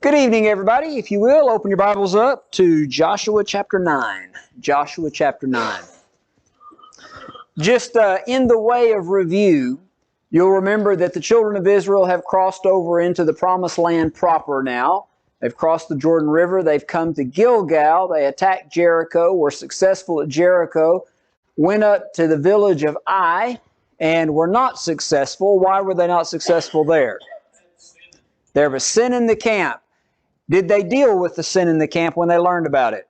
Good evening, everybody. If you will, open your Bibles up to Joshua chapter 9. Joshua chapter 9. Just in the way of review, you'll remember that the children of Israel have crossed over into the Promised Land proper now. They've crossed the Jordan River. They've come to Gilgal. They attacked Jericho, were successful at Jericho, went up to the village of Ai, and were not successful. Why were they not successful there? There was sin in the camp. Did they deal with the sin in the camp when they learned about it?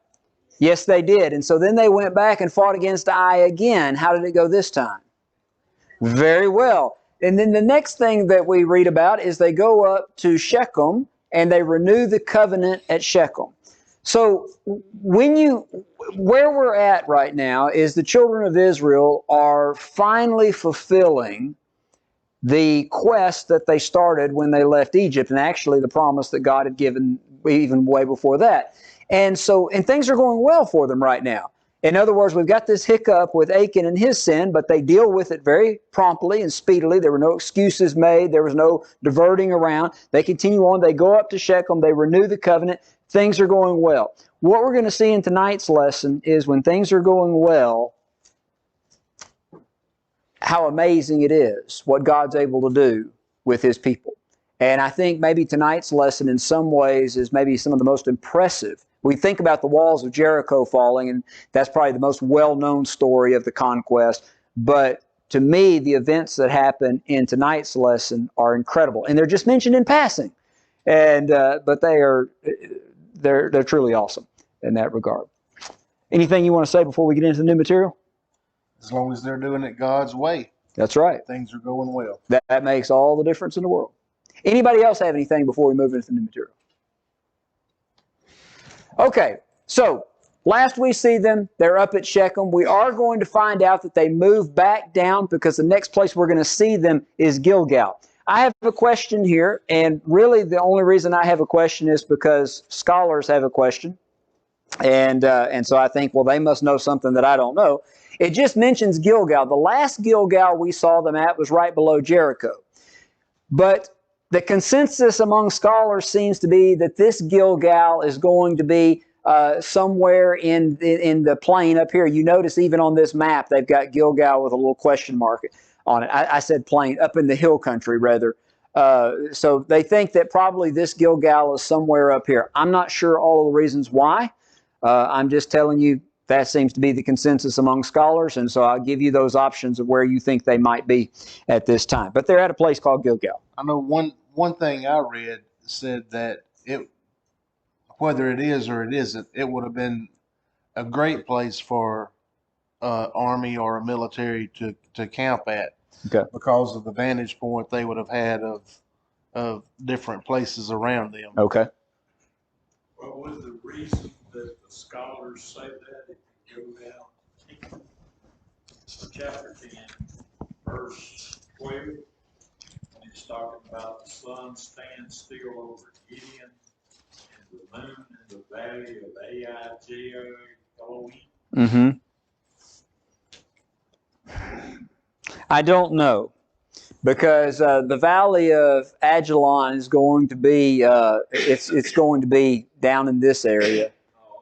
Yes, they did. And so then they went back and fought against Ai again. How did it go this time? Very well. And then the next thing that we read about is they go up to Shechem and they renew the covenant at Shechem. So where we're at right now is the children of Israel are finally fulfilling the quest that they started when they left Egypt, and actually the promise that God had given even way before that. And things are going well for them right now. In other words, we've got this hiccup with Achan and his sin, but they deal with it very promptly and speedily. There were no excuses made. There was no diverting around. They continue on. They go up to Shechem. They renew the covenant. Things are going well. What we're going to see in tonight's lesson is when things are going well, how amazing it is what God's able to do with His people. And I think maybe tonight's lesson in some ways is maybe some of the most impressive. We think about the walls of Jericho falling, and that's probably the most well-known story of the conquest. But to me, the events that happen in tonight's lesson are incredible. And they're just mentioned in passing. But they're truly awesome in that regard. Anything you want to say before we get into the new material? As long as they're doing it God's way. That's right. Things are going well. That makes all the difference in the world. Anybody else have anything before we move into the new material? Okay, so last we see them, they're up at Shechem. We are going to find out that they move back down because the next place we're going to see them is Gilgal. I have a question here, and really the only reason I have a question is because scholars have a question. And so I think, well, they must know something that I don't know. It just mentions Gilgal. The last Gilgal we saw them at was right below Jericho. But the consensus among scholars seems to be that this Gilgal is going to be somewhere in the plain up here. You notice even on this map, they've got Gilgal with a little question mark on it. I said plain, up in the hill country, rather. So they think that probably this Gilgal is somewhere up here. I'm not sure all of the reasons why. I'm just telling you that seems to be the consensus among scholars, and so I'll give you those options of where you think they might be at this time. But they're at a place called Gilgal. I know one thing I read said that whether it is or it isn't, it would have been a great place for army or a military to camp at, because of the vantage point they would have had of different places around them. Okay. What was the reason that the scholars say that? If you go down to chapter 10, verse 12, and it's talking about the sun stands still over Gideon, and the moon in the valley of Ai-Elohim. Mm-hmm. I don't know, because the valley of Ajalon is going to be it's going to be down in this area,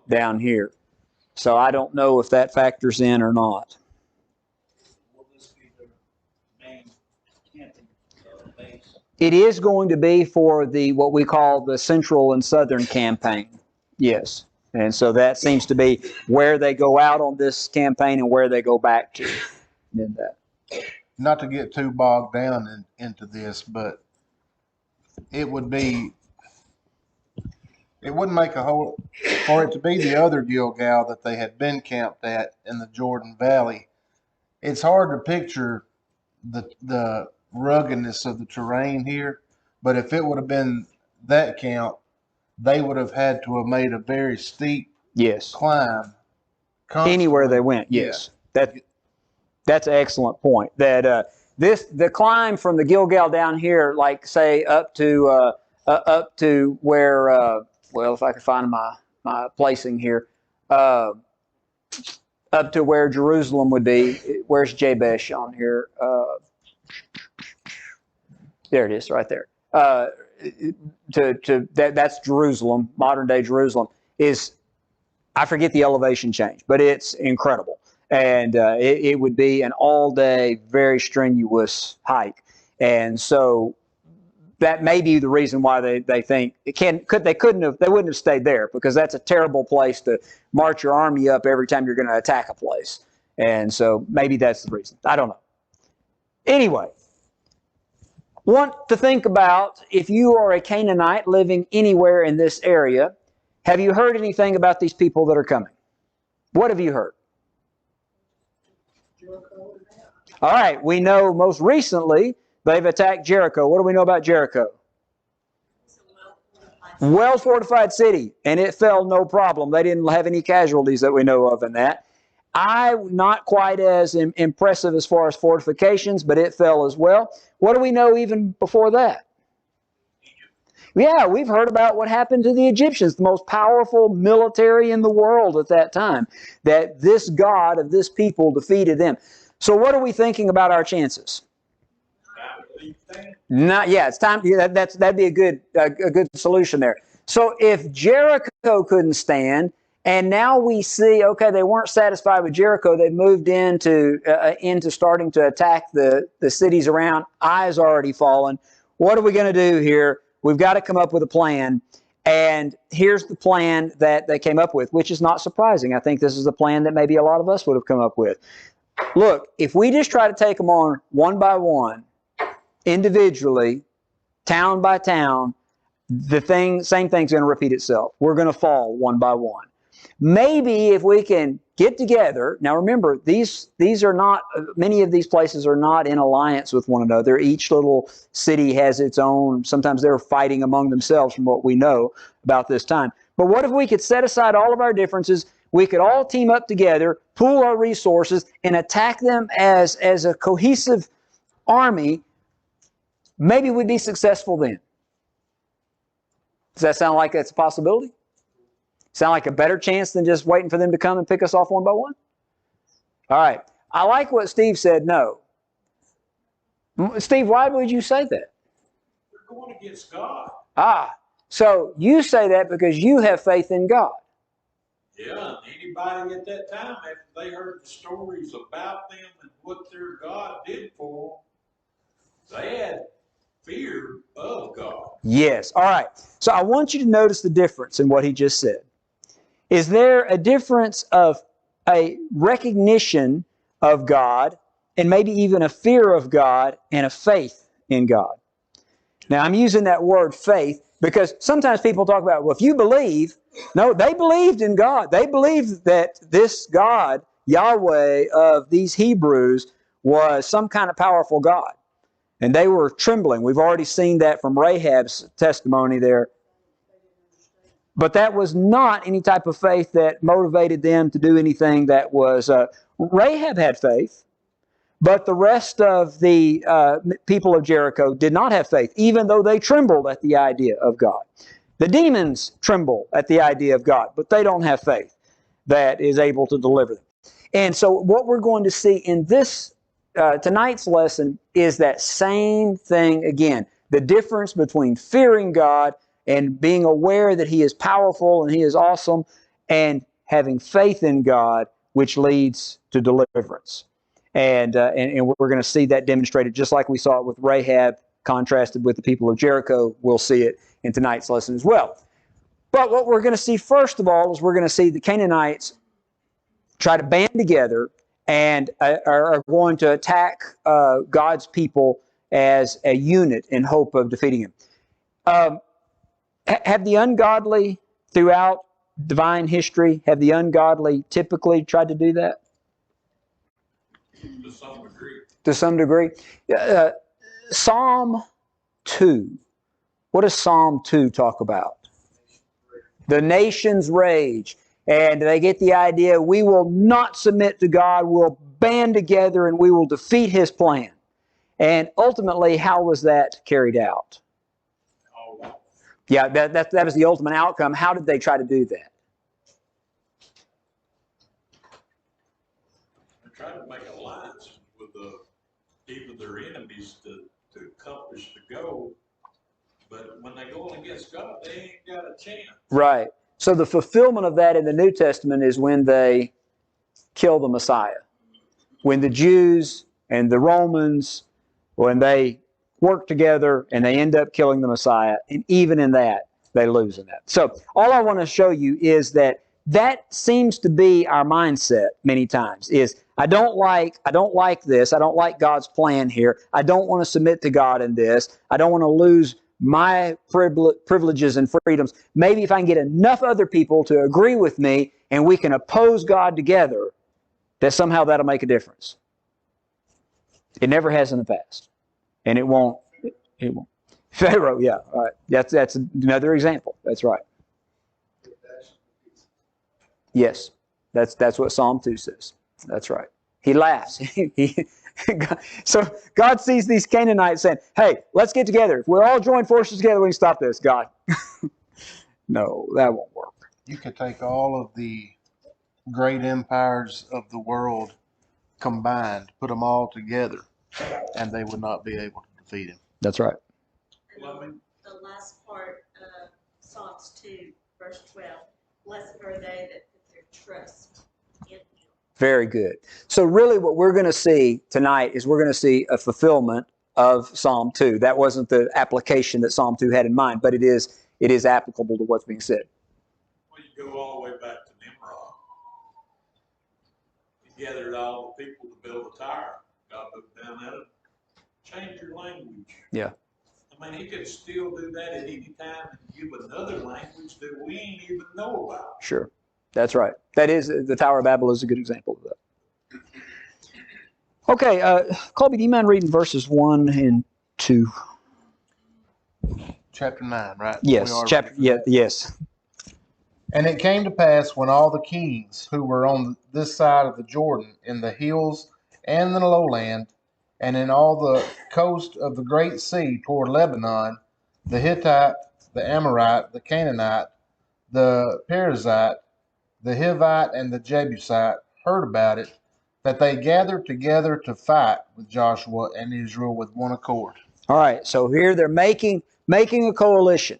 down here. So I don't know if that factors in or not. Will this be the main camping base? It is going to be for what we call the Central and Southern Campaign. Yes. And so that seems to be where they go out on this campaign and where they go back to in that. Not to get too bogged down into this, but it wouldn't make a whole, for it to be the other Gilgal that they had been camped at in the Jordan Valley. It's hard to picture the ruggedness of the terrain here, but if it would have been that camp, they would have had to have made a very steep climb. Anywhere they went, yes. Yeah. That's an excellent point. That the climb from the Gilgal down here, like say up to where well, if I could find my placing here, up to where Jerusalem would be. Where's Jabesh on here? There it is, right there. that's Jerusalem, modern day Jerusalem, is, I forget the elevation change, but it's incredible. And it would be an all day, very strenuous hike. And so that may be the reason why they think they wouldn't have stayed there, because that's a terrible place to march your army up every time you're going to attack a place. And so maybe that's the reason. I don't know. Anyway, want to think about, if you are a Canaanite living anywhere in this area, have you heard anything about these people that are coming? What have you heard? All right, we know most recently they've attacked Jericho. What do we know about Jericho? Well-fortified city, and it fell no problem. They didn't have any casualties that we know of in that. Not quite as impressive as far as fortifications, but it fell as well. What do we know even before that? Yeah, we've heard about what happened to the Egyptians, the most powerful military in the world at that time, that this God of this people defeated them. So what are we thinking about our chances? Not yet. It's time. That'd be a good solution there. So if Jericho couldn't stand, and now we see, okay, they weren't satisfied with Jericho, they moved into starting to attack the cities around. Ai's already fallen. What are we going to do here? We've got to come up with a plan. And here's the plan that they came up with, which is not surprising. I think this is the plan that maybe a lot of us would have come up with. Look, if we just try to take them on one by one, individually, town by town, same thing's going to repeat itself. We're going to fall one by one. Maybe if we can get together. Now remember, these are not, many of these places are not in alliance with one another. Each little city has its own, sometimes they're fighting among themselves from what we know about this time. But what if we could set aside all of our differences, we could all team up together, pool our resources, and attack them as a cohesive army? Maybe we'd be successful then. Does that sound like that's a possibility? Sound like a better chance than just waiting for them to come and pick us off one by one? All right. I like what Steve said, no. Steve, why would you say that? They're going against God. So you say that because you have faith in God. Yeah, and anybody at that time, after they heard the stories about them and what their God did for them, they had fear of God. Yes. All right. So I want you to notice the difference in what he just said. Is there a difference of a recognition of God and maybe even a fear of God and a faith in God? Now, I'm using that word faith because sometimes people talk about, well, if you believe, no, they believed in God. They believed that this God, Yahweh of these Hebrews, was some kind of powerful God. And they were trembling. We've already seen that from Rahab's testimony there. But that was not any type of faith that motivated them to do anything that was... Rahab had faith, but the rest of the people of Jericho did not have faith, even though they trembled at the idea of God. The demons tremble at the idea of God, but they don't have faith that is able to deliver them. And so what we're going to see in this tonight's lesson is that same thing again. The difference between fearing God and being aware that He is powerful and He is awesome, and having faith in God, which leads to deliverance. And we're going to see that demonstrated just like we saw it with Rahab, contrasted with the people of Jericho. We'll see it in tonight's lesson as well. But what we're going to see first of all is we're going to see the Canaanites try to band together and are going to attack God's people as a unit in hope of defeating Him. Have the ungodly throughout divine history, have the ungodly typically tried to do that? To some degree. To some degree. Psalm 2. What does Psalm 2 talk about? The nation's rage. And they get the idea, we will not submit to God, we'll band together and we will defeat His plan. And ultimately, how was that carried out? Yeah, that was the ultimate outcome. How did they try to do that? They tried to make alliances with even their enemies to accomplish the goal. But when they go against God, they ain't got a chance. Right. So the fulfillment of that in the New Testament is when they kill the Messiah. When the Jews and the Romans, when they work together and they end up killing the Messiah, and even in that, they lose in that. So all I want to show you is that seems to be our mindset many times, is I don't like this. I don't like God's plan here. I don't want to submit to God in this. I don't want to lose my privileges and freedoms. Maybe if I can get enough other people to agree with me and we can oppose God together, that somehow that'll make a difference. It never has in the past. And it won't. It won't. Pharaoh, yeah. All right. That's another example. That's right. Yes. That's what Psalm 2 says. That's right. He laughs. So God sees these Canaanites saying, hey, let's get together. If we'll all join forces together, we can stop this, God. No, that won't work. You could take all of the great empires of the world combined, put them all together, and they would not be able to defeat him. That's right. And the last part of Psalms 2, verse 12, blessed are they that put their trust in him. Very good. So really what we're going to see tonight is we're going to see a fulfillment of Psalm 2. That wasn't the application that Psalm 2 had in mind, but it is applicable to what's being said. Well, you go all the way back to Nimrod. He gathered all the people to build a tower. God looked down at it, change your language. Yeah. I mean, he could still do that at any time and give another language that we ain't even know about. Sure. That's right. That is, the Tower of Babel is a good example of that. Okay, Colby, do you mind reading verses 1 and 2? Chapter 9, right? Yes, yes. And it came to pass when all the kings who were on this side of the Jordan, in the hills and in the lowland, and in all the coast of the great sea toward Lebanon, the Hittite, the Amorite, the Canaanite, the Perizzite, the Hivite, and the Jebusite heard about it, that they gathered together to fight with Joshua and Israel with one accord. All right, so here they're making a coalition,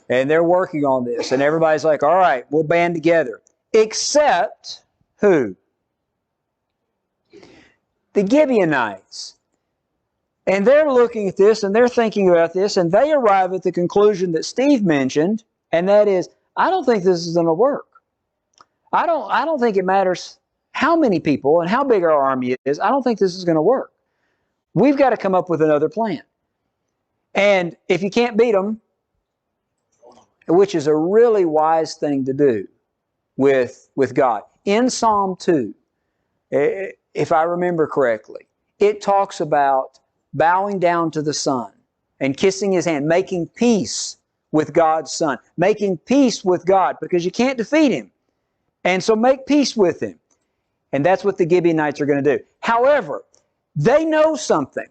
and they're working on this, and everybody's like, all right, we'll band together. Except who? The Gibeonites. And they're looking at this, and they're thinking about this, and they arrive at the conclusion that Steve mentioned, and that is, I don't think this is going to work. I don't think it matters how many people and how big our army is. I don't think this is going to work. We've got to come up with another plan. And if you can't beat them, which is a really wise thing to do with God. In Psalm 2, if I remember correctly, it talks about bowing down to the Son and kissing his hand, making peace with God's Son, making peace with God, because you can't defeat him. And so make peace with him. And that's what the Gibeonites are going to do. However, they know something.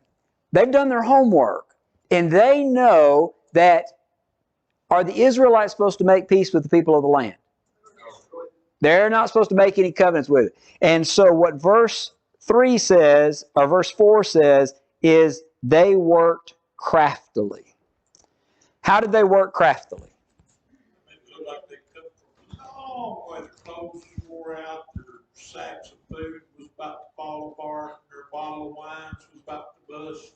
They've done their homework. And they know that, are the Israelites supposed to make peace with the people of the land? They're not supposed to make any covenants with it. And so what verse 3 says, or verse 4 says, is they worked craftily. How did they work craftily? It looked like they come from a long way. Their clothes wore out, their sacks of food was about to fall apart, their bottle of wines was about to bust.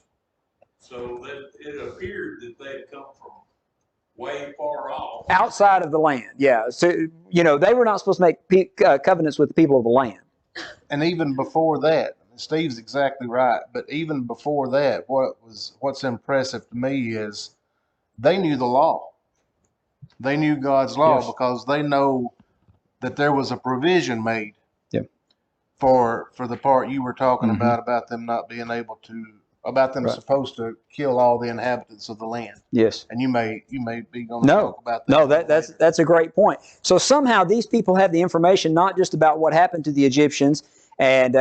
So that it appeared that they had come from way far off. Outside of the land, yeah. So, they were not supposed to make covenants with the people of the land. And even before that, Steve's exactly right, but even before that, what's impressive to me is they knew the law. They knew God's law, yes, because they know that there was a provision made, yep, for the part you were talking about them not being able to, about them, right, supposed to kill all the inhabitants of the land. Yes. And you may be going to talk about that. No, that's a great point. So somehow these people have the information not just about what happened to the Egyptians and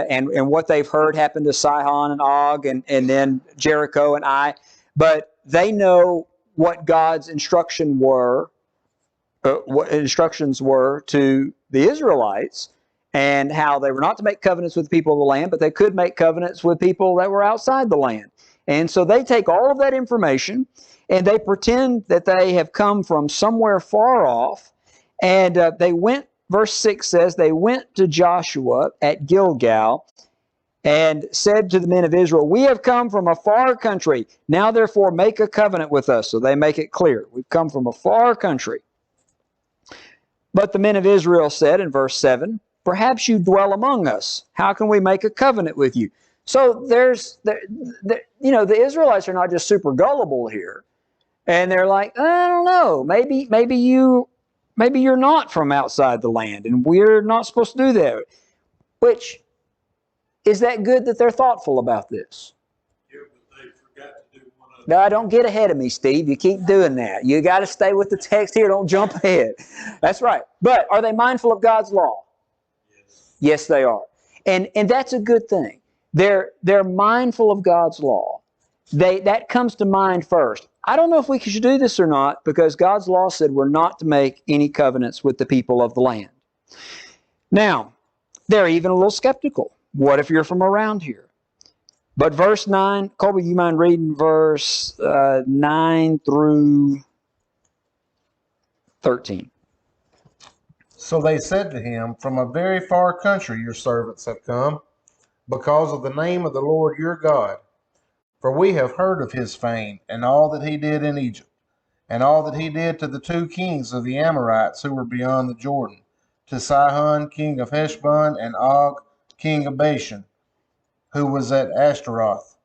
what they've heard happened to Sihon and Og and then Jericho and Ai, but they know what God's instructions were to the Israelites, and how they were not to make covenants with the people of the land, but they could make covenants with people that were outside the land. And so they take all of that information and they pretend that they have come from somewhere far off. And they went, verse 6 says, they went to Joshua at Gilgal and said to the men of Israel, we have come from a far country. Now therefore make a covenant with us. So they make it clear. We've come from a far country. But the men of Israel said in verse 7, perhaps you dwell among us. How can we make a covenant with you? So the Israelites are not just super gullible here. And they're like, I don't know, maybe you're not from outside the land and we're not supposed to do that. Which, is that good that they're thoughtful about this? Yeah, but they forgot to do one of No, don't get ahead of me, Steve. You keep doing that. You got to stay with the text here. Don't jump ahead. That's right. But are they mindful of God's law? Yes. Yes, they are. And that's a good thing. They're mindful of God's law. That comes to mind first. I don't know if we should do this or not because God's law said we're not to make any covenants with the people of the land. Now, they're even a little skeptical. What if you're from around here? But verse 9, Colby, you mind reading verse 9 through 13? So they said to him, from a very far country your servants have come, because of the name of the Lord your God. For we have heard of his fame, and all that he did in Egypt, and all that he did to the 2 kings of the Amorites who were beyond the Jordan, to Sihon king of Heshbon, and Og king of Bashan, who was at Ashtaroth.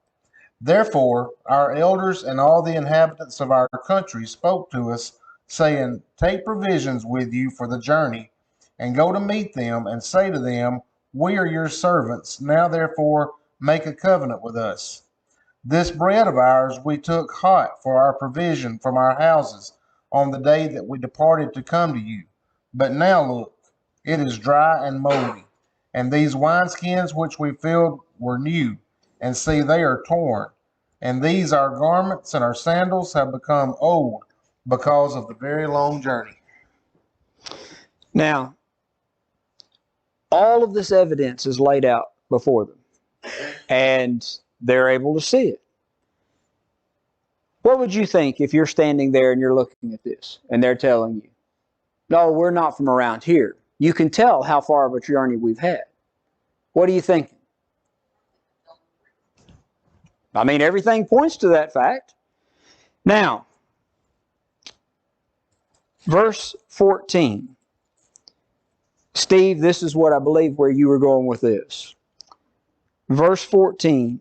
Therefore our elders and all the inhabitants of our country spoke to us, saying, take provisions with you for the journey, and go to meet them, and say to them, we are your servants. Now therefore make a covenant with us. This bread of ours we took hot for our provision from our houses on the day that we departed to come to you. But now look, it is dry and moldy. And these wineskins which we filled were new, and see, they are torn. And these our garments and our sandals have become old because of the very long journey. Now, all of this evidence is laid out before them, and they're able to see it. What would you think if you're standing there and you're looking at this, and they're telling you, no, we're not from around here? You can tell how far of a journey we've had. What are you thinking? I mean, everything points to that fact. Now, verse 14. Steve, this is what I believe where you were going with this. Verse 14.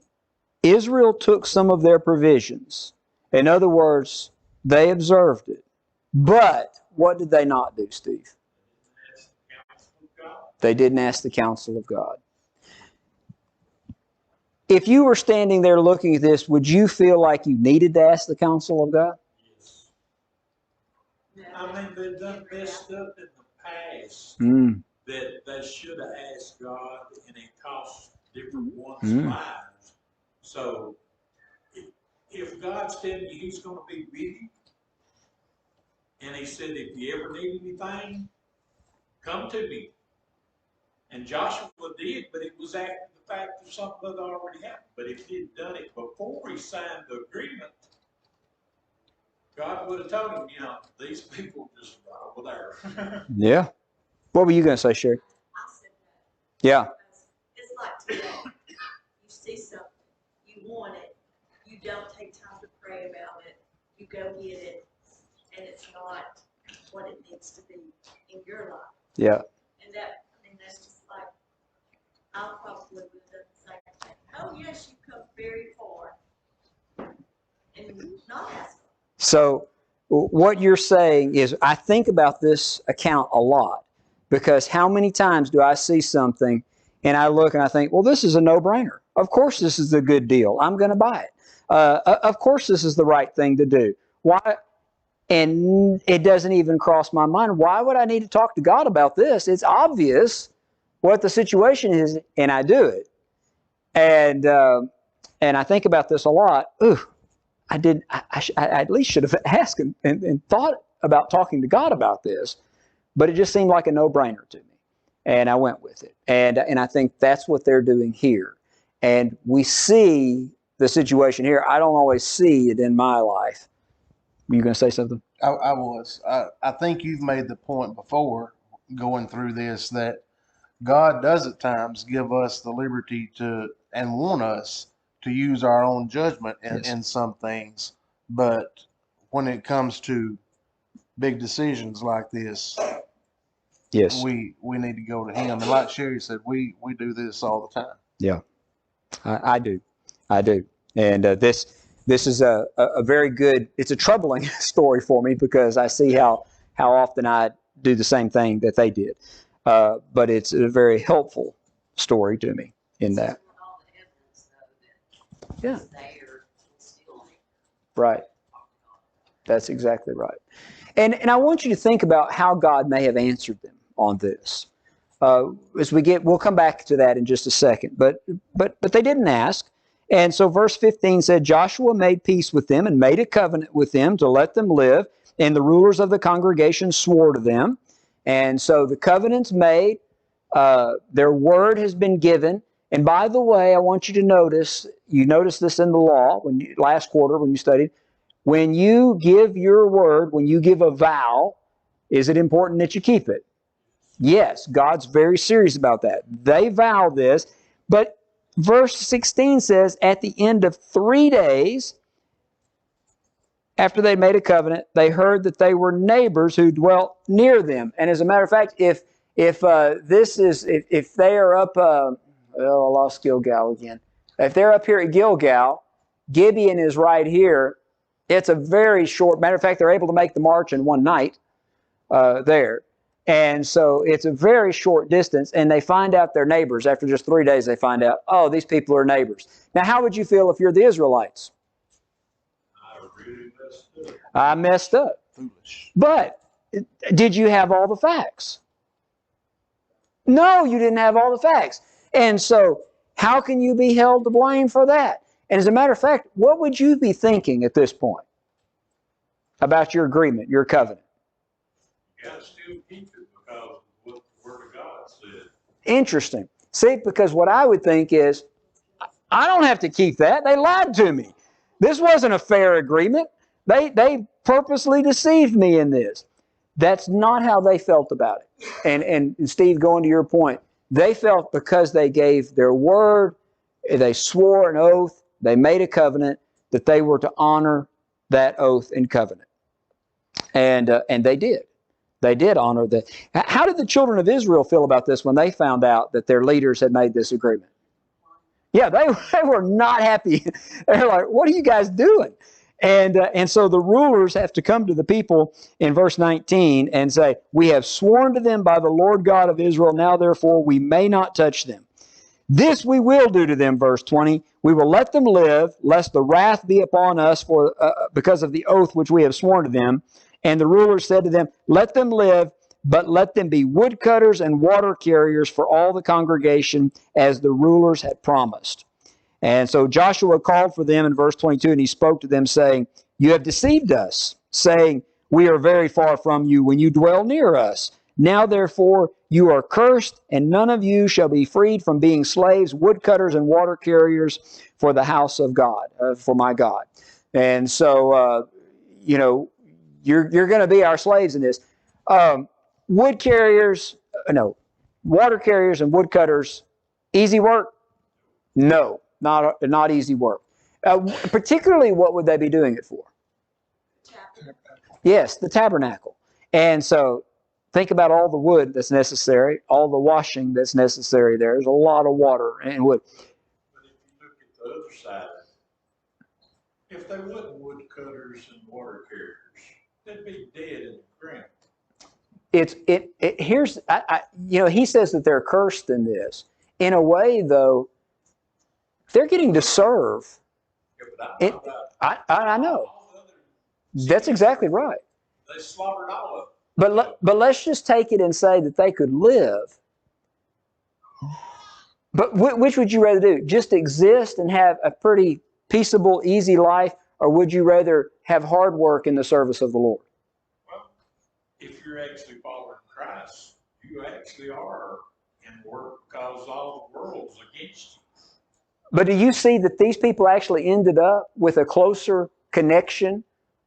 Israel took some of their provisions. In other words, they observed it. But what did they not do, Steve? They didn't ask the counsel of God. If you were standing there looking at this, would you feel like you needed to ask the counsel of God? Yes. I mean, they've done messed up in the past that they should have asked God, and it cost different ones' lives. So, if God's telling you He's going to be with you, and He said, if you ever need anything, come to me. And Joshua did, but it was after the fact that something had already happened. But if he'd done it before he signed the agreement, God would have told him, these people just right over there. Yeah. What were you going to say, Sherry? I said that. Yeah. It's like today. You see something, you want it, you don't take time to pray about it, you go get it, and it's not what it needs to be in your life. Yeah. And that's just like, I probably would have done the same thing. Oh yes, you've come very far, and not ask them. So what you're saying is, I think about this account a lot, because how many times do I see something and I look and I think, well, this is a no-brainer. Of course this is a good deal. I'm going to buy it. Of course this is the right thing to do. Why? And it doesn't even cross my mind. Why would I need to talk to God about this? It's obvious what the situation is, and I do it. And I think about this a lot. Ooh, I at least should have asked and thought about talking to God about this, but it just seemed like a no-brainer to me, and I went with it. And I think that's what they're doing here. And we see the situation here, I don't always see it in my life. Were you going to say something? I was. I think you've made the point before going through this that God does at times give us the liberty to and want us to use our own judgment Yes. in some things. But when it comes to big decisions like this, Yes. we need to go to Him. And like Sherry said, we do this all the time. Yeah, I do. I do. And this is a very good, it's a troubling story for me because I see how often I do the same thing that they did. But it's a very helpful story to me in that. Yeah. Right. That's exactly right. And I want you to think about how God may have answered them on this. As we'll come back to that in just a second. But they didn't ask. And so verse 15 said, Joshua made peace with them and made a covenant with them to let them live. And the rulers of the congregation swore to them. And so the covenant's made. Their word has been given. And by the way, I want you to notice, you noticed this in the law last quarter when you studied, when you give your word, when you give a vow, is it important that you keep it? Yes, God's very serious about that. They vow this, but verse 16 says, at the end of 3 days, after they made a covenant, they heard that they were neighbors who dwelt near them. And as a matter of fact, if they are up, I lost Gilgal again. If they're up here at Gilgal, Gibeon is right here. It's a very short, matter of fact, they're able to make the march in one night there. And so it's a very short distance, and they find out they're neighbors. After just 3 days, they find out, oh, these people are neighbors. Now, how would you feel if you're the Israelites? I messed up. Foolish. But did you have all the facts? No, you didn't have all the facts. And so how can you be held to blame for that? And as a matter of fact, what would you be thinking at this point about your agreement, your covenant? You gotta still keep it because of what the Word of God said. Interesting. See, because what I would think is, I don't have to keep that. They lied to me. This wasn't a fair agreement. They purposely deceived me in this. That's not how they felt about it. And Steve, going to your point, they felt because they gave their word, they swore an oath, they made a covenant, that they were to honor that oath and covenant. And they did. They did honor that. How did the children of Israel feel about this when they found out that their leaders had made this agreement? Yeah, they were not happy. They're like, what are you guys doing? And so the rulers have to come to the people in verse 19 and say, we have sworn to them by the Lord God of Israel, now therefore we may not touch them. This we will do to them, verse 20. We will let them live, lest the wrath be upon us because of the oath which we have sworn to them. And the rulers said to them, let them live, but let them be woodcutters and water carriers for all the congregation, as the rulers had promised. And so Joshua called for them in verse 22, and he spoke to them, saying, you have deceived us, saying, we are very far from you when you dwell near us. Now, therefore, you are cursed, and none of you shall be freed from being slaves, woodcutters, and water carriers for the house of God, for my God. And so, you're going to be our slaves in this. Water carriers and woodcutters, easy work? No, not easy work. Particularly, what would they be doing it for? Yes, the tabernacle. And so think about all the wood that's necessary, all the washing that's necessary there. There's a lot of water and wood. But if you look at the other side, if they wasn't woodcutters and water carriers, they'd be dead in the ground. He says that they're cursed in this. In a way, though, they're getting to serve. Yeah, but I know. That's exactly right. They slaughtered all of them. But let's just take it and say that they could live. But which would you rather do? Just exist and have a pretty peaceable, easy life, or would you rather have hard work in the service of the Lord? Well, if you're actually following Christ, you actually are in work because all the world's against you. But do you see that these people actually ended up with a closer connection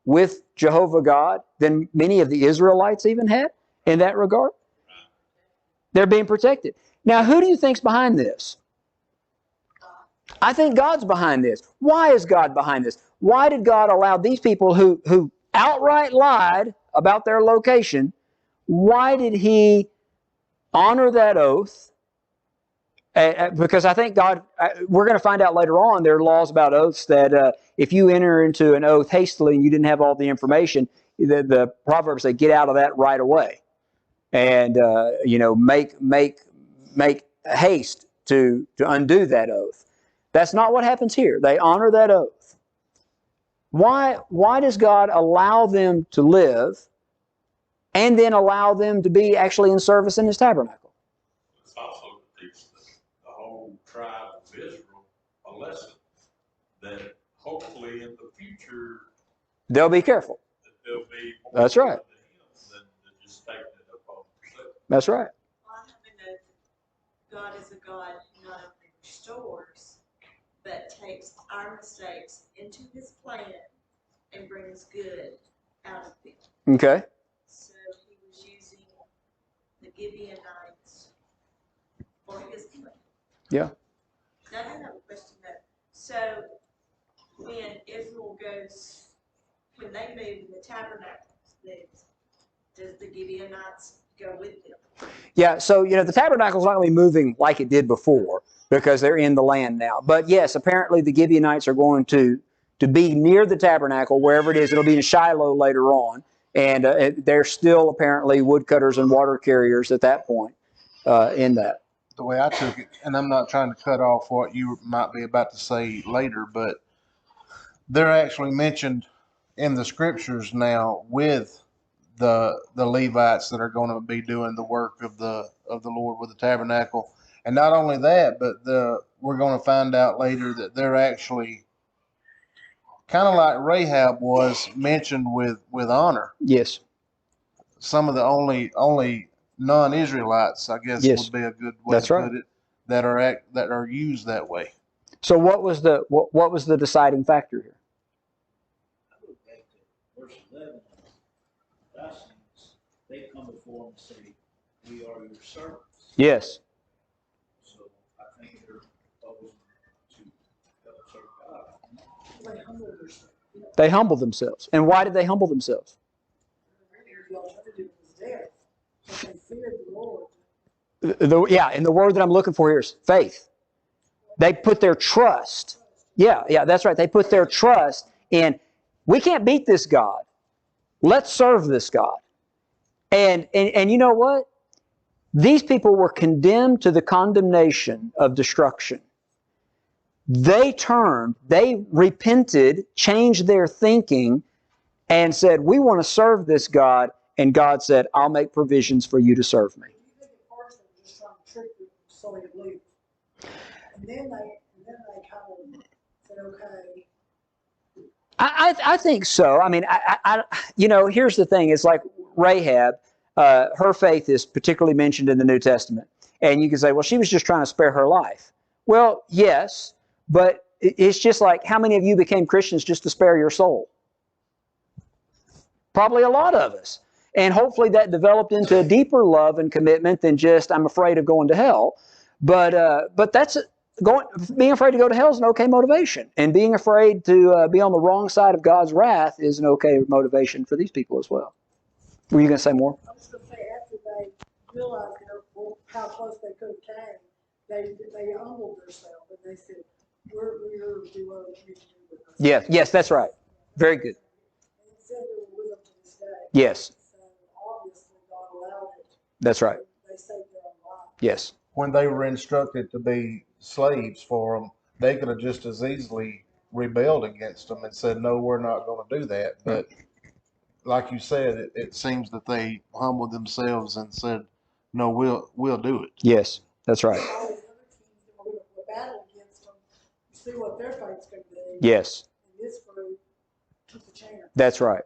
with Jehovah God than many of the Israelites even had in that regard? They're being protected. Now, who do you think's behind this? I think God's behind this. Why is God behind this? Why did God allow these people who outright lied about their location, why did He honor that oath? Because I think God, we're going to find out later on, there are laws about oaths that if you enter into an oath hastily and you didn't have all the information, the Proverbs say, get out of that right away. And, make haste to undo that oath. That's not what happens here. They honor that oath. Why does God allow them to live and then allow them to be actually in service in His tabernacle? It's also to teach the whole tribe of Israel a lesson that hopefully in the future They'll be careful. that they'll be more That's right. to Him than just taking it upon themselves. That's right. Well, I happen to know that God is a God who not only restores, but takes our mistakes into His plan and brings good out of them. Okay. So He was using the Gibeonites for His plan. Yeah. Now, I have a question though. So when Israel goes, when they move and the tabernacle moves, does the Gibeonites go with them? Yeah, so, the tabernacle's not going to be moving like it did before because they're in the land now. But yes, apparently the Gibeonites are going to be near the tabernacle, wherever it is. It'll be in Shiloh later on. And they're still apparently woodcutters and water carriers at that point in that. The way I took it, and I'm not trying to cut off what you might be about to say later, but they're actually mentioned in the scriptures now with the Levites that are going to be doing the work of the Lord with the tabernacle. And not only that, but we're going to find out later that they're actually kind of like Rahab was mentioned with honor. Yes. Some of the only non-Israelites, I guess, Yes. would be a good way That's to right. put it, that are used that way. So what was the deciding factor here? I go back to verse 11. That says, they come before him and say, we are your servants. Yes. So I think they're opposed to serve God. They humbled themselves. They humbled themselves. And why did they humble themselves? The alternative was death. But they feared the Lord. And the word that I'm looking for here is faith. They put their trust. Yeah, that's right. They put their trust in, we can't beat this God. Let's serve this God. And you know what? These people were condemned to the condemnation of destruction. They turned, they repented, changed their thinking, and said, we want to serve this God. And God said, I'll make provisions for you to serve me. You think at first they were just trying to trick them so they'd leave. And then they kind of said, okay. I think so. I mean, here's the thing. It's like Rahab, her faith is particularly mentioned in the New Testament. And you can say, well, she was just trying to spare her life. Well, yes, but it's just like, how many of you became Christians just to spare your soul? Probably a lot of us. And hopefully that developed into a deeper love and commitment than just, I'm afraid of going to hell. But that's being afraid to go to hell is an okay motivation. And being afraid to be on the wrong side of God's wrath is an okay motivation for these people as well. Were you going to say more? I was going to say, after they realized how close they could have came, they humbled themselves and they said, we're here to do what we need to do with us. Yes, that's right. Very good. And it said they were with them to this day. Yes, So obviously God allowed it. that's right. They saved their own life. Yes. When they were instructed to be slaves for them, they could have just as easily rebelled against them and said, no, we're not going to do that. But like you said, it seems that they humbled themselves and said, no, we'll do it. Yes, that's right. All these other kings that were going to battle against them, you see what their fate's going to be. Yes, And this group took the chance. that's right.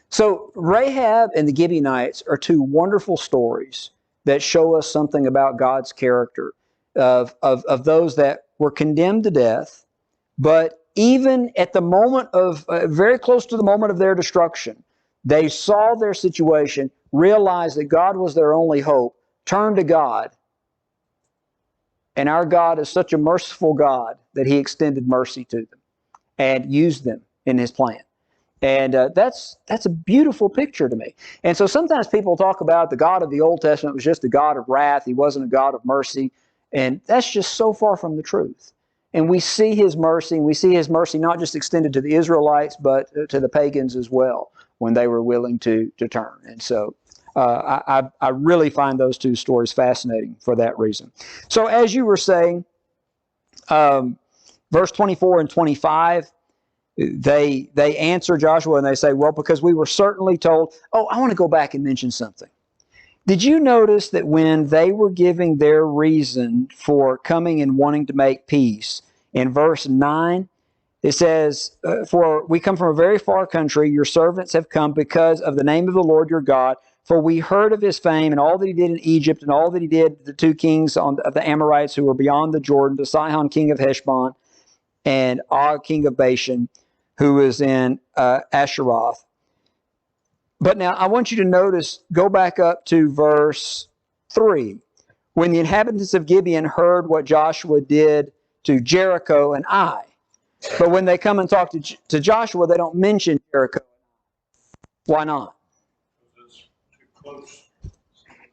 So Rahab and the Gibeonites are two wonderful stories that show us something about God's character of those that were condemned to death, but even at the moment of, very close to the moment of their destruction, they saw their situation, realized that God was their only hope, turned to God. And our God is such a merciful God that He extended mercy to them and used them in His plan. And that's a beautiful picture to me. And so sometimes people talk about the God of the Old Testament was just a God of wrath. He wasn't a God of mercy. And that's just so far from the truth. And we see His mercy, and we see His mercy not just extended to the Israelites, but to the pagans as well, when they were willing to turn. And so I really find those two stories fascinating for that reason. So as you were saying, verse 24 and 25, they answer Joshua and they say, well, because we were certainly told. Oh, I want to go back and mention something. Did you notice that when they were giving their reason for coming and wanting to make peace, in verse 9, it says, for we come from a very far country, your servants have come because of the name of the Lord your God, for we heard of His fame and all that He did in Egypt and all that He did to the two kings of the Amorites who were beyond the Jordan, to Sihon king of Heshbon and Og king of Bashan, who is in Asheroth. But now I want you to notice, go back up to verse 3. When the inhabitants of Gibeon heard what Joshua did to Jericho and Ai. But when they come and talk to Joshua, they don't mention Jericho. Why not? It's too close.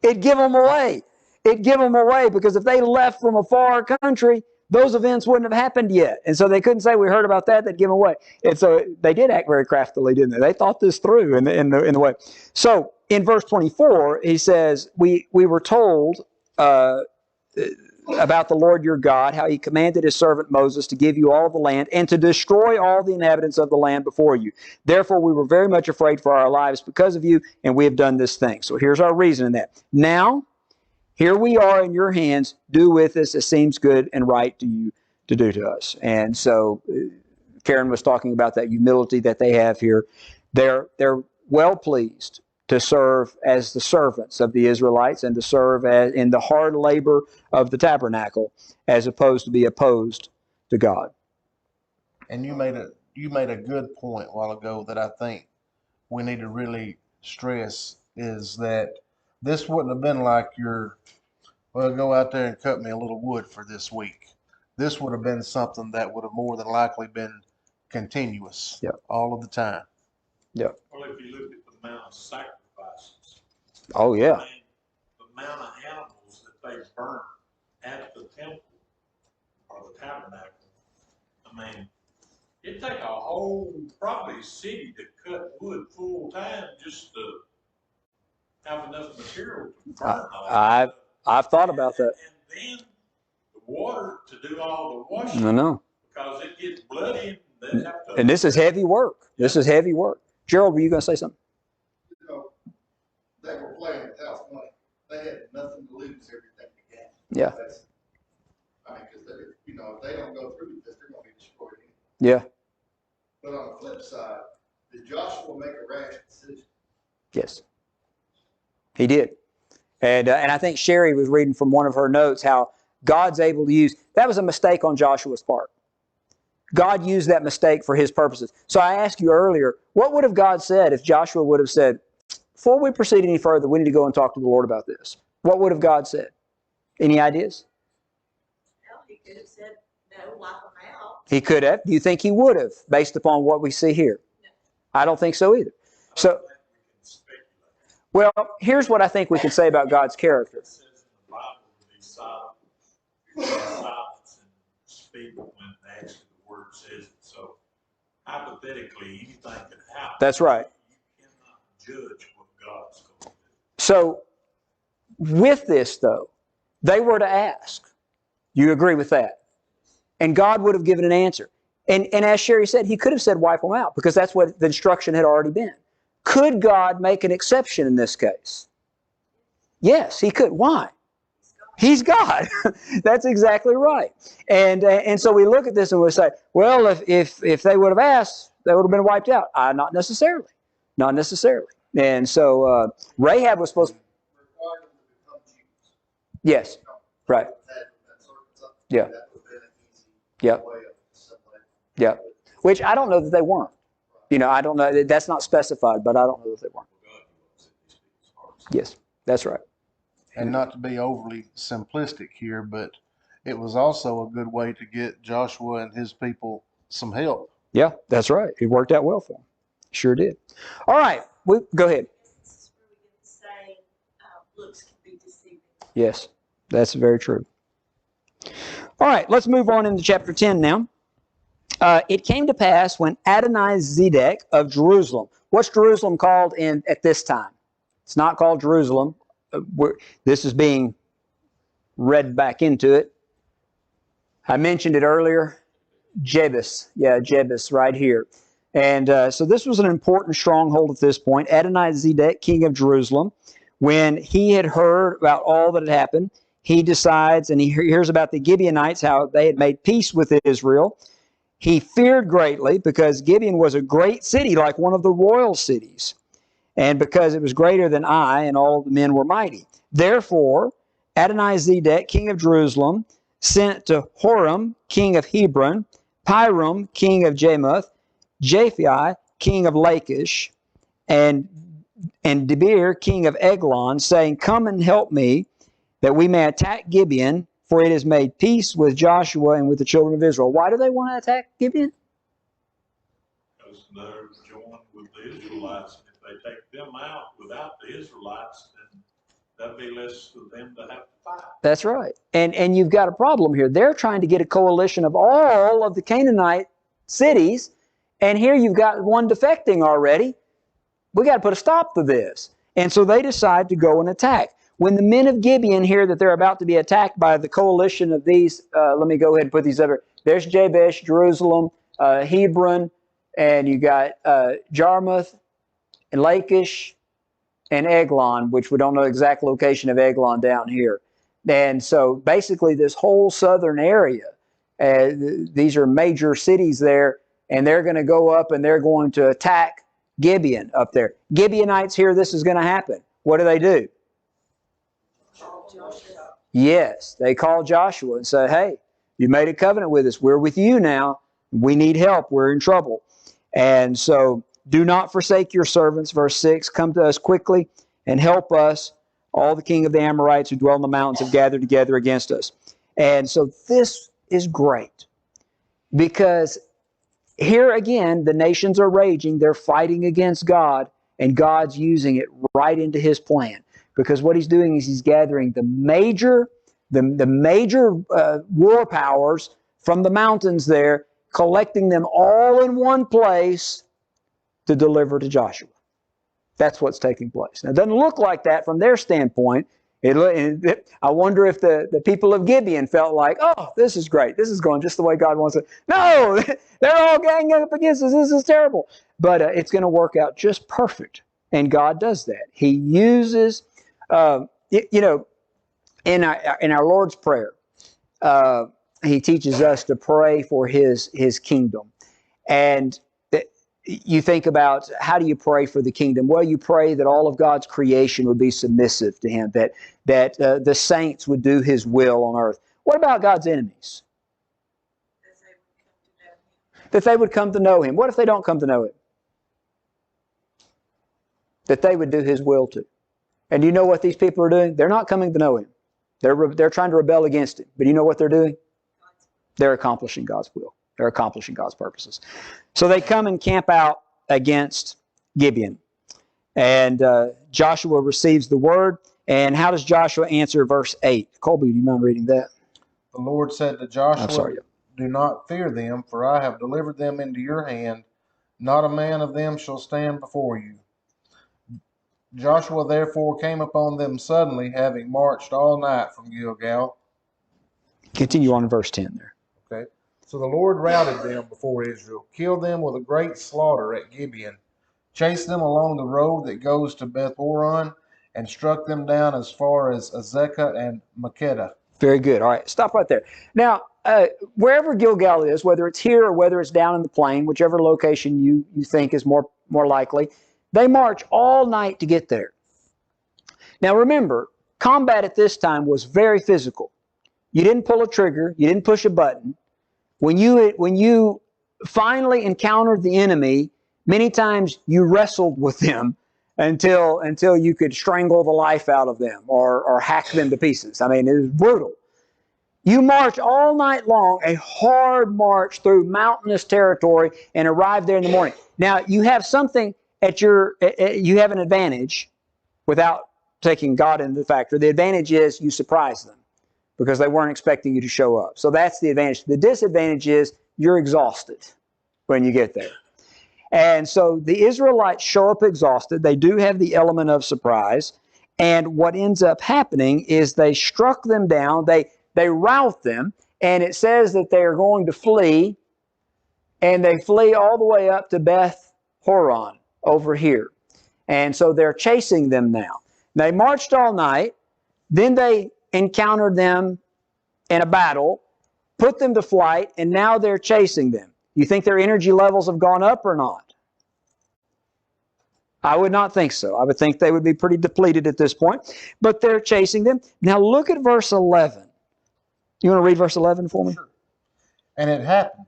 It'd give them away. It'd give them away, because if they left from a far country, those events wouldn't have happened yet. And so they couldn't say, we heard about that, they'd give them away. And so they did act very craftily, didn't they? They thought this through in the way. So in verse 24, he says, we were told about the Lord your God, how He commanded His servant Moses to give you all the land and to destroy all the inhabitants of the land before you. Therefore, we were very much afraid for our lives because of you, and we have done this thing. So here's our reason in that. Now, here we are in your hands. Do with us as seems good and right to you to do to us. And so Karen was talking about that humility that they have here. They're well pleased to serve as the servants of the Israelites and to serve in the hard labor of the tabernacle, as opposed to be opposed to God. And you made a good point a while ago that I think we need to really stress, is that this wouldn't have been like well, go out there and cut me a little wood for this week. This would have been something that would have more than likely been continuous all of the time. Yeah. Well, if you look at the amount of sacrifices. Oh, yeah. The amount of animals that they burnt at the temple or the tabernacle. I mean, it'd take a whole probably city to cut wood full time just to have enough material to burn all. I've thought about that. And then the water to do all the washing. I know. Because it gets bloody and they have to. And this is heavy work. This is heavy work. Gerald, were you going to say something? You know, they were playing with house money. They had nothing to lose, everything to gain. Yeah. I mean, because if they don't go through this, they're going to be destroyed. Yeah. But on the flip side, did Joshua make a rash decision? Yes. He did. And I think Sherry was reading from one of her notes how God's able to use. That was a mistake on Joshua's part. God used that mistake for His purposes. So I asked you earlier, what would have God said if Joshua would have said, before we proceed any further, we need to go and talk to the Lord about this? What would have God said? Any ideas? Well, He could have said, no, wipe them out. He could have. Do you think He would have, based upon what we see here? No. I don't think so either. So, well, here's what I think we can say about God's character. It says in the Bible to be silent. Silence and speak when actually the word says it. So hypothetically, anything could happen. That's right. You cannot judge what God's going to do. So, with this, though, they were to ask. You agree with that? And God would have given an answer. And as Sherry said, He could have said wipe them out, because that's what the instruction had already been. Could God make an exception in this case? Yes, He could. Why? He's God. That's exactly right. And so we look at this and we say, well, if they would have asked, they would have been wiped out. Not necessarily. Not necessarily. And so Rahab was supposed to. Required them to become Jews. Yes. Right. That sort of stuff. Yeah. That would have been an easy Yep. way of assimilating. Yep. Which I don't know that they weren't. I don't know. That's not specified, but I don't know that they weren't. God dwells in these people's hearts. Yes, that's right. And not to be overly simplistic here, but it was also a good way to get Joshua and his people some help. Yeah, that's right. It worked out well for them. Sure did. All right. Go ahead. This is where we get the saying, looks can be deceiving. Yes, that's very true. All right, let's move on into chapter 10 now. It came to pass when Adonizedek of Jerusalem. What's Jerusalem called at this time? It's not called Jerusalem. This is being read back into it. I mentioned it earlier. Jebus. Yeah, Jebus right here. And so this was an important stronghold at this point. Adonizedek, king of Jerusalem, when he had heard about all that had happened, he decides, and he hears about the Gibeonites, how they had made peace with Israel. He feared greatly because Gibeon was a great city, like one of the royal cities, and because it was greater than Ai, and all the men were mighty. Therefore, Adonizedek, king of Jerusalem, sent to Horam, king of Hebron, Piram, king of Jarmuth, Japhi, king of Lachish, and Debir, king of Eglon, saying, "Come and help me, that we may attack Gibeon, for it has made peace with Joshua and with the children of Israel." Why do they want to attack Gibeon? Because they're joined with the Israelites, and if they take them out without the Israelites, then that'd be less for them to have to fight. That's right. And you've got a problem here. They're trying to get a coalition of all of the Canaanite cities, and here you've got one defecting already. We got to put a stop to this. And so they decide to go and attack. When the men of Gibeon hear that they're about to be attacked by the coalition of these, let me go ahead and put these over. There's Jabesh, Jerusalem, Hebron, and you got Jarmuth, and Lachish, and Eglon, which we don't know the exact location of Eglon down here. And so basically this whole southern area, these are major cities there, and they're going to go up and they're going to attack Gibeon up there. Gibeonites hear this is going to happen. What do? Yes, they call Joshua and say, "Hey, you made a covenant with us. We're with you now. We need help. We're in trouble." And so, "Do not forsake your servants," verse 6, "come to us quickly and help us. All the king of the Amorites who dwell in the mountains have gathered together against us." And so this is great because here again, the nations are raging. They're fighting against God, and God's using it right into his plan. Because what he's doing is he's gathering the major war powers from the mountains there, collecting them all in one place to deliver to Joshua. That's what's taking place. Now, it doesn't look like that from their standpoint. I wonder if the people of Gibeon felt like, "Oh, this is great. This is going just the way God wants it." No, they're all ganging up against us. This is terrible. But it's going to work out just perfect. And God does that. He uses, in our Lord's Prayer, he teaches us to pray for his kingdom. And you think about, how do you pray for the kingdom? Well, you pray that all of God's creation would be submissive to him, that the saints would do his will on earth. What about God's enemies? That they would come to know him. What if they don't come to know him? That they would do his will too. And you know what these people are doing? They're not coming to know him. They're trying to rebel against him. But you know what they're doing? They're accomplishing God's will. They're accomplishing God's purposes. So they come and camp out against Gibeon. And Joshua receives the word. And how does Joshua answer verse 8? Colby, do you mind reading that? The Lord said to Joshua, "Do not fear them, for I have delivered them into your hand. Not a man of them shall stand before you." Joshua therefore came upon them suddenly, having marched all night from Gilgal. Continue on in verse 10 there. Okay. So the Lord routed them before Israel, killed them with a great slaughter at Gibeon, chased them along the road that goes to Beth-horon, and struck them down as far as Azekah and Makkedah. Very good. All right, stop right there. Now, wherever Gilgal is, whether it's here or whether it's down in the plain, whichever location you think is more likely, they march all night to get there. Now remember, combat at this time was very physical. You didn't pull a trigger. You didn't push a button. When you finally encountered the enemy, many times you wrestled with them until you could strangle the life out of them or hack them to pieces. I mean, it was brutal. You march all night long, a hard march through mountainous territory, and arrive there in the morning. Now, you have something you have an advantage without taking God into the factor. The advantage is you surprise them because they weren't expecting you to show up. So that's the advantage. The disadvantage is you're exhausted when you get there. And so the Israelites show up exhausted. They do have the element of surprise. And what ends up happening is they struck them down. They rout them. And it says that they are going to flee. And they flee all the way up to Beth Horon over here. And so they're chasing them now. They marched all night. Then they encountered them in a battle, put them to flight, and now they're chasing them. You think their energy levels have gone up or not? I would not think so. I would think they would be pretty depleted at this point. But they're chasing them. Now look at verse 11. You want to read verse 11 for me? Sure. And it happened,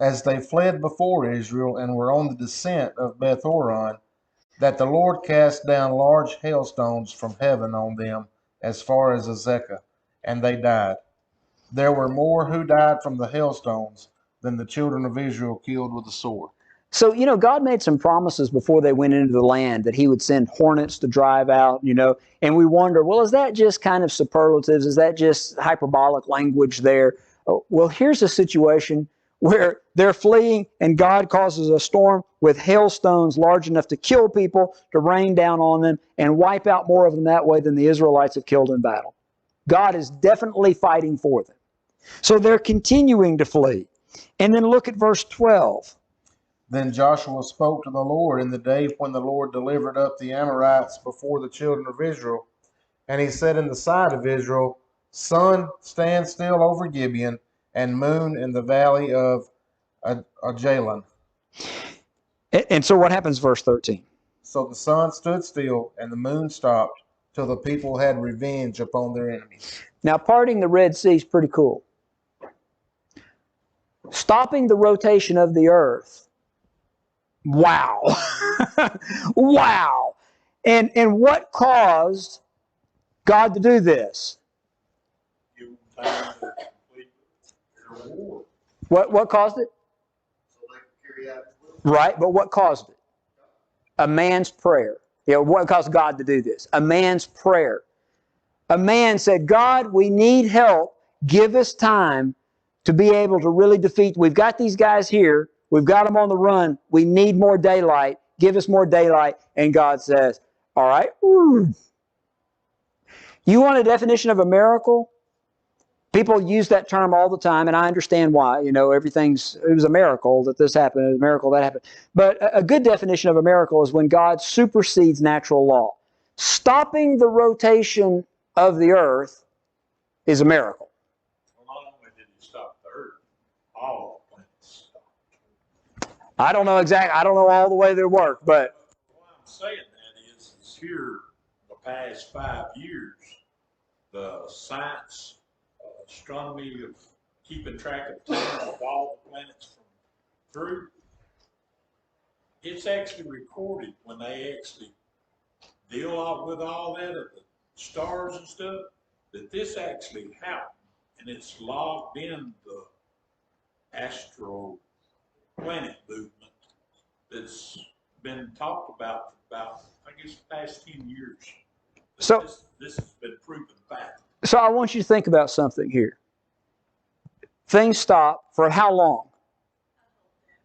as they fled before Israel and were on the descent of Beth Horon, that the Lord cast down large hailstones from heaven on them as far as Azekah, and they died. There were more who died from the hailstones than the children of Israel killed with the sword. So, God made some promises before they went into the land that He would send hornets to drive out, and we wonder, well, is that just kind of superlatives? Is that just hyperbolic language there? Well, here's a situation where they're fleeing and God causes a storm with hailstones large enough to kill people, to rain down on them, and wipe out more of them that way than the Israelites have killed in battle. God is definitely fighting for them. So they're continuing to flee. And then look at verse 12. Then Joshua spoke to the Lord in the day when the Lord delivered up the Amorites before the children of Israel. And he said in the sight of Israel, Sun, stand still over Gibeon, and moon in the valley of Ajalon. And so what happens, verse 13? So the sun stood still, and the moon stopped, till the people had revenge upon their enemies. Now, parting the Red Sea is pretty cool. Stopping the rotation of the earth. Wow. Wow. And what caused God to do this? Give them time to complete their war. What caused it? So they can carry out His will. Right, but what caused it? A man's prayer. What caused God to do this? A man's prayer. A man said, God, we need help. Give us time to be able to really defeat. We've got these guys here. We've got them on the run. We need more daylight. Give us more daylight. And God says, all right. You want a definition of a miracle? People use that term all the time, and I understand why. It was a miracle that this happened, it was a miracle that happened. But a good definition of a miracle is when God supersedes natural law. Stopping the rotation of the earth is a miracle. Well, not only did He stop the earth, all the planets stopped. I don't know all the way they work, but Why I'm saying that is here the past 5 years, the science, astronomy of keeping track of time of all the planets through, it's actually recorded when they actually deal with all that of the stars and stuff, that this actually happened, and it's logged in the astro planet movement that's been talked about for about, I guess, the past 10 years. So this has been proven fact. So I want you to think about something here. Things stop for how long?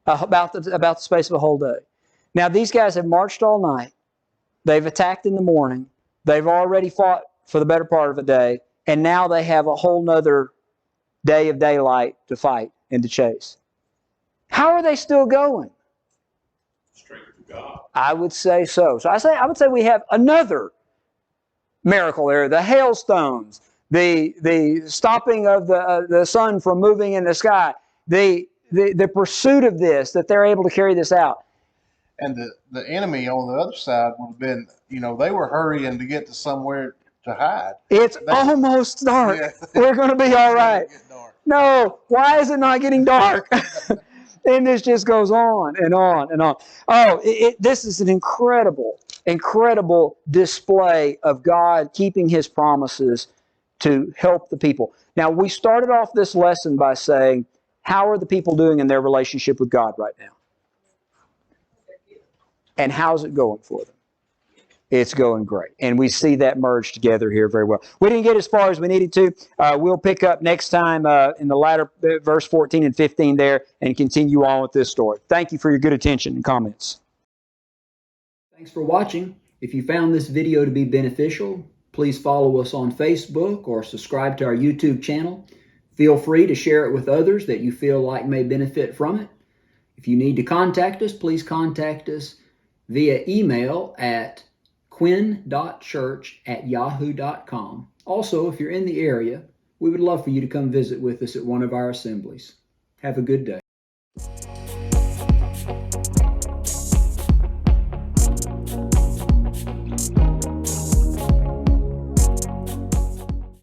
About the space of a whole day. Now, these guys have marched all night. They've attacked in the morning. They've already fought for the better part of a day. And now they have a whole nother day of daylight to fight and to chase. How are they still going? Strength of God. I would say so. So I would say we have another miracle there. The hailstones, the stopping of the sun from moving in the sky, the pursuit of this, that they're able to carry this out. And the enemy on the other side would have been, they were hurrying to get to somewhere to hide. It's almost dark. Yeah. We're going to be all right. No, why is it not getting dark? And this just goes on and on and on. Oh, this is an incredible display of God keeping His promises to help the people. Now, we started off this lesson by saying, how are the people doing in their relationship with God right now? And how's it going for them? It's going great. And we see that merge together here very well. We didn't get as far as we needed to. We'll pick up next time in the latter verse 14 and 15 there and continue on with this story. Thank you for your good attention and comments. Thanks for watching. If you found this video to be beneficial, please follow us on Facebook or subscribe to our YouTube channel. Feel free to share it with others that you feel like may benefit from it. If you need to contact us, please contact us via email at quinn.church@yahoo.com. Also, if you're in the area, we would love for you to come visit with us at one of our assemblies. Have a good day.